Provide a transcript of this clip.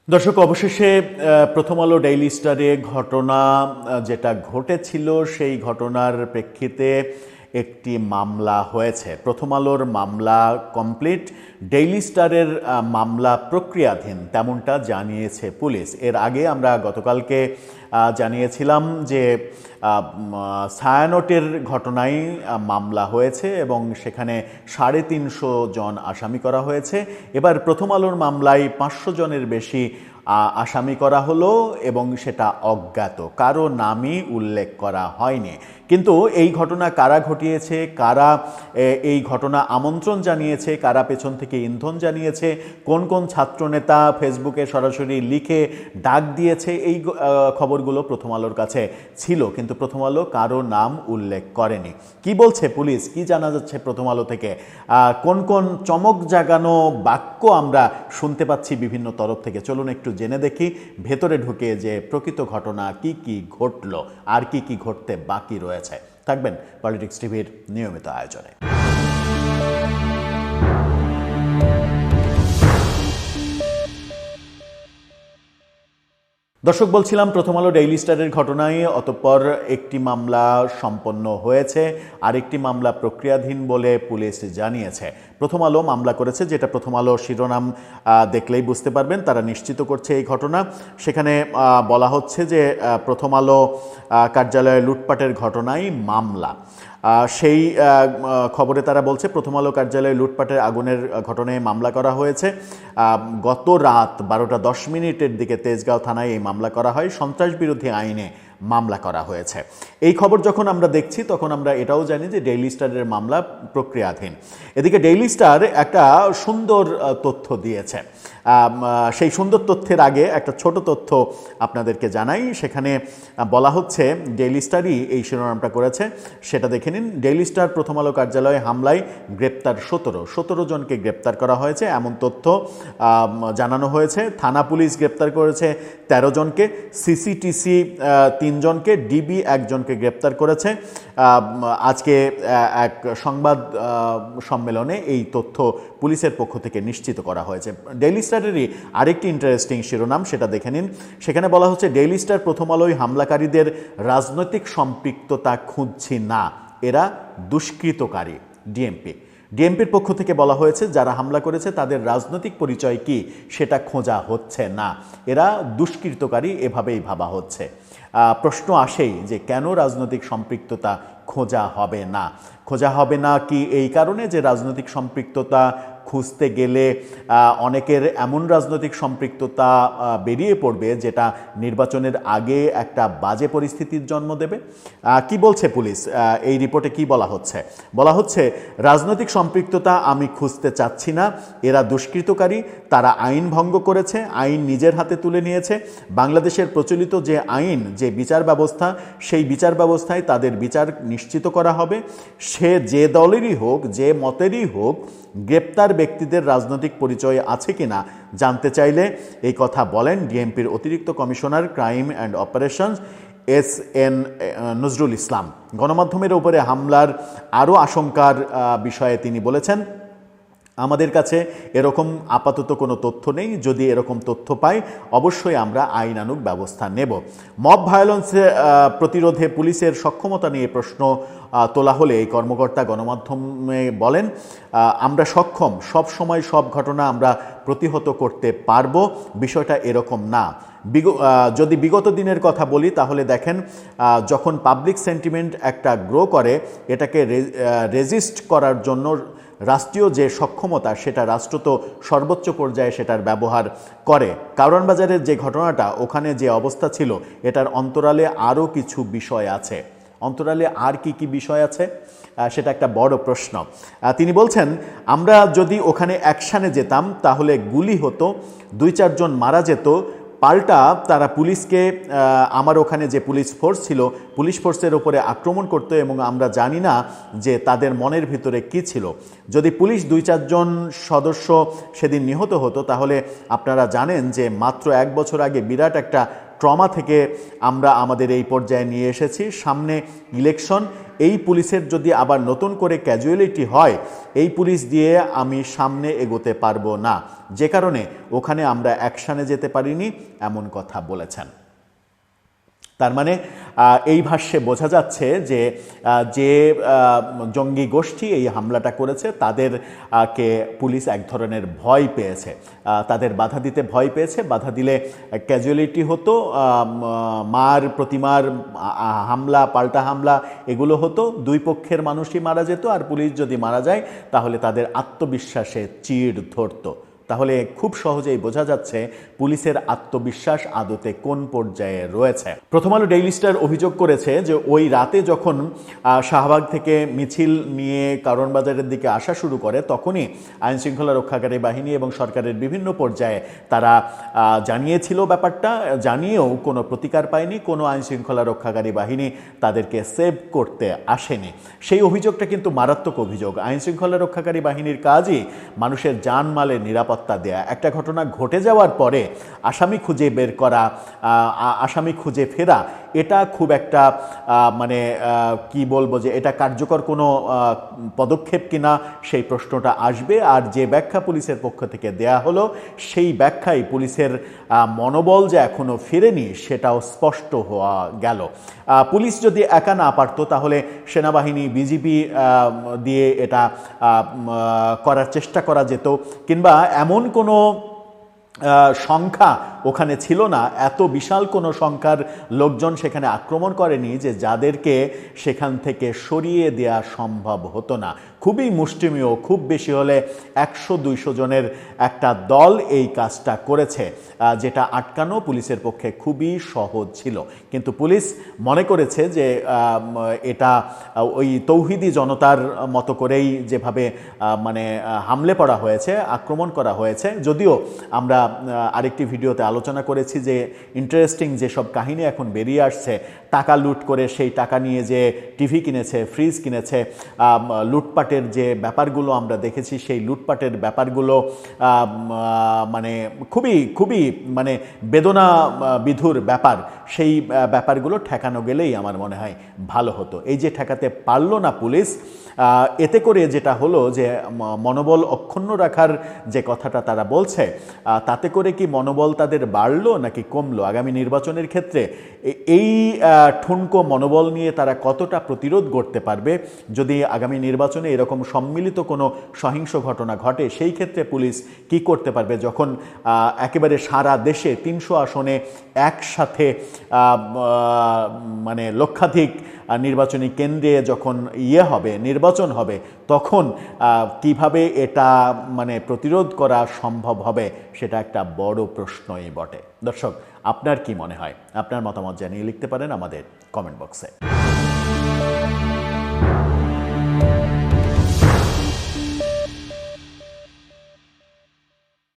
দর্শক, অবশেষে প্রথম আলো ডেইলি স্টারে ঘটনা যেটা ঘটেছিল সেই ঘটনার প্রেক্ষিতে একটি মামলা হয়েছে। প্রথম আলোর মামলা কমপ্লিট, ডেইলি স্টারের মামলা প্রক্রিয়াধীন, তেমনটা জানিয়েছে পুলিশ। এর আগে আমরা গতকালকে জানিয়েছিলাম যে ছায়ানটের ঘটনায় মামলা হয়েছে এবং সেখানে 350 জন আসামি করা হয়েছে। এবার প্রথম আলোর মামলায় 500 জনের বেশি আসামি করা হলো এবং সেটা অজ্ঞাত, কারো নামই উল্লেখ করা হয়নি। কিন্তু এই ঘটনা কারা ঘটিয়েছে, কারা এই ঘটনা আমন্ত্রণ জানিয়েছে, কারা পেছন থেকে ইন্ধন জানিয়েছে, কোন কোন ছাত্রনেতা ফেসবুকে সরাসরি লিখে ডাক দিয়েছে, এই খবরগুলো প্রথম আলোর কাছে ছিল, কিন্তু প্রথম আলো কারো নাম উল্লেখ করেনি। কি বলছে পুলিশ, কি জানা যাচ্ছে প্রথম আলো থেকে, কোন কোন চমক জাগানো বাক্য আমরা শুনতে পাচ্ছি বিভিন্ন তরফ থেকে, চলুন একটু জেনে দেখি ভেতরে ঢুকে যে প্রকৃত ঘটনা কি কি ঘটলো আর কি কি ঘটতে বাকি রয়েছে। থাকবেন পলিটিক্স টিভির নিয়মিত আয়োজনে। দর্শক, বলছিলাম প্রথম আলো ডেইলি স্টারের ঘটনায় অতঃপর একটি মামলা সম্পন্ন হয়েছে, আরেকটি মামলা প্রক্রিয়াধীন বলে পুলিশ জানিয়েছে। প্রথম আলো মামলা করেছে, যেটা প্রথম আলো শিরোনাম দেখলেই বুঝতে পারবেন, তারা নিশ্চিত করছে এই ঘটনা। সেখানে বলা হচ্ছে যে প্রথম আলো কার্যালয়ে লুটপাটের ঘটনায় মামলা। সেই খবরে তারা বলছে প্রথম আলো কার্যালয়ে লুটপাটের আগুনের ঘটনায় মামলা করা হয়েছে। গত রাত 12:10 দিকে তেজগাঁও থানায় এই মামলা করা হয়, সন্ত্রাস বিরোধী আইনে মামলা করা হয়েছে। এই খবর যখন আমরা দেখছি তখন আমরা এটাও জানি যে ডেইলি স্টারের মামলা প্রক্রিয়াধীন। এদিকে ডেইলি স্টার একটা সুন্দর তথ্য দিয়েছে। সেই সুন্দর তথ্যের আগে একটা ছোট তথ্য আপনাদেরকে জানাই। সেখানে বলা হচ্ছে ডেইলি স্টারই এই শিরোনামটা করেছে, সেটা দেখে নিন। ডেইলি স্টার প্রথম আলো কার্যালয়ে হামলায় গ্রেপ্তার 17 জনকে গ্রেপ্তার করা হয়েছে, এমন তথ্য জানানো হয়েছে। থানা পুলিশ গ্রেপ্তার করেছে 13 জনকে, সিসিটিসি 3 জনকে, ডিবি 1 জনকে গ্রেপ্তার করেছে। আজকে এক সংবাদ সম্মেলনে এই তথ্য পুলিশের পক্ষ থেকে নিশ্চিত করা হয়েছে। ডেইলি স্টারেরই আরেকটি ইন্টারেস্টিং শিরোনাম, সেটা দেখে নিন। সেখানে বলা হচ্ছে ডেইলি স্টার প্রথম আলোয় হামলাকারীদের রাজনৈতিক সম্পৃক্ততা খুঁজছি না, এরা দুষ্কৃতকারী। ডিএমপির পক্ষ থেকে বলা হয়েছে যারা হামলা করেছে তাদের রাজনৈতিক পরিচয় কি সেটা খোঁজা হচ্ছে না, এরা দুষ্কৃতকারী এভাবেই ভাবা হচ্ছে। প্রশ্ন আসেই যে কেন রাজনৈতিক সম্পৃক্ততা খোঁজা হবে না কি এই কারণে যে রাজনৈতিক সম্পৃক্ততা খুঁজতে গেলে অনেকের এমন রাজনৈতিক সম্পৃক্ততা বেরিয়ে পড়বে যেটা নির্বাচনের আগে একটা বাজে পরিস্থিতির জন্ম দেবে। কি বলছে পুলিশ, এই রিপোর্টে কি বলা হচ্ছে রাজনৈতিক সম্পৃক্ততা আমি খুঁজতে চাচ্ছি না, এরা দুষ্কৃতকারী, তারা আইন ভঙ্গ করেছে, আইন নিজের হাতে তুলে নিয়েছে। বাংলাদেশের প্রচলিত যে আইন, যে বিচার ব্যবস্থা, সেই বিচার ব্যবস্থায় তাদের বিচার নিশ্চিত করা হবে। সে যে দলেরই হোক, যে মতেরই হোক, গ্রেপ্তার ব্যক্তিদের রাজনৈতিক পরিচয় আছে কিনা জানতে চাইলে এই কথা বলেন ডিএমপির অতিরিক্ত commissioner crime and operations SN Nazrul Islam. গণমাধ্যমের উপরে হামলার আরও আশঙ্কার বিষয়ে তিনি বলেছেন, আমাদের কাছে এরকম আপাতত কোনো তথ্য নেই, যদি এরকম তথ্য পাই অবশ্যই আমরা আইনানুগ ব্যবস্থা নেব। মব ভায়োলেন্স প্রতিরোধে পুলিশের সক্ষমতা নিয়ে প্রশ্ন তোলা হলে এই কর্মকর্তা গণমাধ্যমে বলেন, আমরা সক্ষম, সব সময় সব ঘটনা আমরা প্রতিহত করতে পারবো, বিষয়টা এরকম না। যদি বিগত দিনের কথা বলি তাহলে দেখেন, যখন পাবলিক সেন্টিমেন্ট একটা গ্রো করে, এটাকে রেজিস্ট করার জন্য রাষ্ট্রীয় যে সক্ষমতা, সেটা রাষ্ট্র তো সর্বোচ্চ পর্যায়ে সেটার ব্যবহার করে। কারওয়ান বাজারের যে ঘটনাটা, ওখানে যে অবস্থা ছিল, এটার অন্তরালে আরও কিছু বিষয় আছে। অন্তরালে আর কি কি বিষয় আছে সেটা একটা বড় প্রশ্ন। তিনি বলছেন, আমরা যদি ওখানে অ্যাকশানে যেতাম তাহলে গুলি হতো, 2-4 জন মারা যেত, পাল্টা তারা পুলিশকে, আমার ওখানে যে পুলিশ ফোর্স ছিল, পুলিশ ফোর্সের ওপরে আক্রমণ করতো এবং আমরা জানি না যে তাদের মনের ভিতরে কি ছিল। যদি পুলিশ 2-4 জন সদস্য সেদিন নিহত হতো, তাহলে আপনারা জানেন যে মাত্র 1 বছর আগে বিরাট একটা ট্রমা থেকে আমরা আমাদের এই পর্যায়ে নিয়ে এসেছি। সামনে ইলেকশন, এই পুলিশের যদি আবার নতুন করে ক্যাজুয়ালিটি হয়, এই পুলিশ দিয়ে আমি সামনে এগোতে পারবো না, যে কারণে ওখানে আমরা অ্যাকশানে যেতে পারিনি, এমন কথা বলেছেন। তার মানে এই ভাষ্যে বোঝা যাচ্ছে যে যে জঙ্গি গোষ্ঠী এই হামলাটা করেছে তাদেরকে পুলিশ এক ধরনের ভয় পেয়েছে, তাদের বাধা দিতে ভয় পেয়েছে। বাধা দিলে ক্যাজুয়ালিটি হতো, মার প্রতিমার হামলা, পাল্টা হামলা এগুলো হতো, দুই পক্ষের মানুষই মারা যেত। আর পুলিশ যদি মারা যায় তাহলে তাদের আত্মবিশ্বাসে চিড় ধরতো। তাহলে খুব সহজেই বোঝা যাচ্ছে পুলিশের আত্মবিশ্বাস আদতে কোন পর্যায়ে রয়েছে। প্রথম আলো ডেইলি স্টার অভিযোগ করেছে যে ওই রাতে যখন শাহবাগ থেকে মিছিল নিয়ে কারওয়ান বাজারের দিকে আসা শুরু করে, তখনই আইনশৃঙ্খলা রক্ষাকারী বাহিনী এবং সরকারের বিভিন্ন পর্যায়ে তারা জানিয়েছিল ব্যাপারটা, জানিয়েও কোনো প্রতিকার পায়নি, কোনো আইনশৃঙ্খলা রক্ষাকারী বাহিনী তাদেরকে সেভ করতে আসেনি। সেই অভিযোগটা কিন্তু মারাত্মক অভিযোগ। আইনশৃঙ্খলা রক্ষাকারী বাহিনীর কাজই মানুষের জানমালের নিরাপত্তা দেয়া। একটা ঘটনা ঘটে যাওয়ার পরে আসামি খুঁজে বের করা, আসামি খুঁজে ফেরা, এটা খুব একটা মানে কি বলবো যে এটা কার্যকর কোনো পদক্ষেপ কিনা সেই প্রশ্নটা আসবে। আর যে ব্যাখ্যা পুলিশের পক্ষ থেকে দেয়া হলো, সেই ব্যাখ্যায় পুলিশের মনোবল যে এখনো ফেরেনি সেটাও স্পষ্ট হওয়া গেল। পুলিশ যদি একা না পারত তাহলে সেনাবাহিনী, বিজিবি দিয়ে এটা করার চেষ্টা করা যেত, কিংবা এমন কোনো সংখ্যা ওখানে ছিল না, এত বিশাল কোনো সংখ্যার লোকজন সেখানে আক্রমণ করেনি যে যাদেরকে সেখান থেকে সরিয়ে দেওয়া সম্ভব হতো না। খুবই মুষ্টিমেয়, খুব বেশি হলে 100-200 জনের একটা দল এই কাজটা করেছে, যেটা আটকানো পুলিশের পক্ষে খুবই সহজ ছিল। কিন্তু পুলিশ মনে করেছে যে এটা ওই তৌহিদি জনতার মতো করেই যেভাবে মানে হামলে পড়া হয়েছে, আক্রমণ করা হয়েছে। যদিও আমরা আরেকটি ভিডিওতে আলোচনা করেছি যে ইন্টারেস্টিং যেসব কাহিনী এখন বেরিয়ে আসছে, টাকা লুট করে সেই টাকা নিয়ে যে টিভি কিনেছে, ফ্রিজ কিনেছে, লুটপাটের যে ব্যাপারগুলো আমরা দেখেছি, সেই লুটপাটের ব্যাপারগুলো মানে খুবই মানে বেদনা বিধুর ব্যাপার। সেই ব্যাপারগুলো ঠেকানো গেলেই আমার মনে হয় ভালো হতো। এই যে ঠেকাতে পারলো না পুলিশ, এতে করে যেটা হলো যে মনোবল অক্ষুণ্ণ রাখার যে কথাটা তারা বলছে, তাতে করে কি মনোবল তাদের বাড়লো নাকি কমলো? আগামী নির্বাচনের ক্ষেত্রে এই ঠুনকো মনোবল নিয়ে তারা কতটা প্রতিরোধ করতে পারবে? যদি আগামী নির্বাচনে এরকম সম্মিলিত কোনো সহিংস ঘটনা ঘটে, সেই ক্ষেত্রে পুলিশ কি করতে পারবে? যখন একেবারে সারা দেশে 300 আসনে একসাথে মানে লক্ষাধিক নির্বাচনী কেন্দ্রে যখন নির্বাচন হবে, তখন কিভাবে এটা মানে প্রতিরোধ করা সম্ভব হবে, সেটা একটা বড় প্রশ্নই বটে। দর্শক, আপনার কি মনে হয়? আপনার মতামত জানিয়ে লিখতে পারেন আমাদের কমেন্ট বক্সে।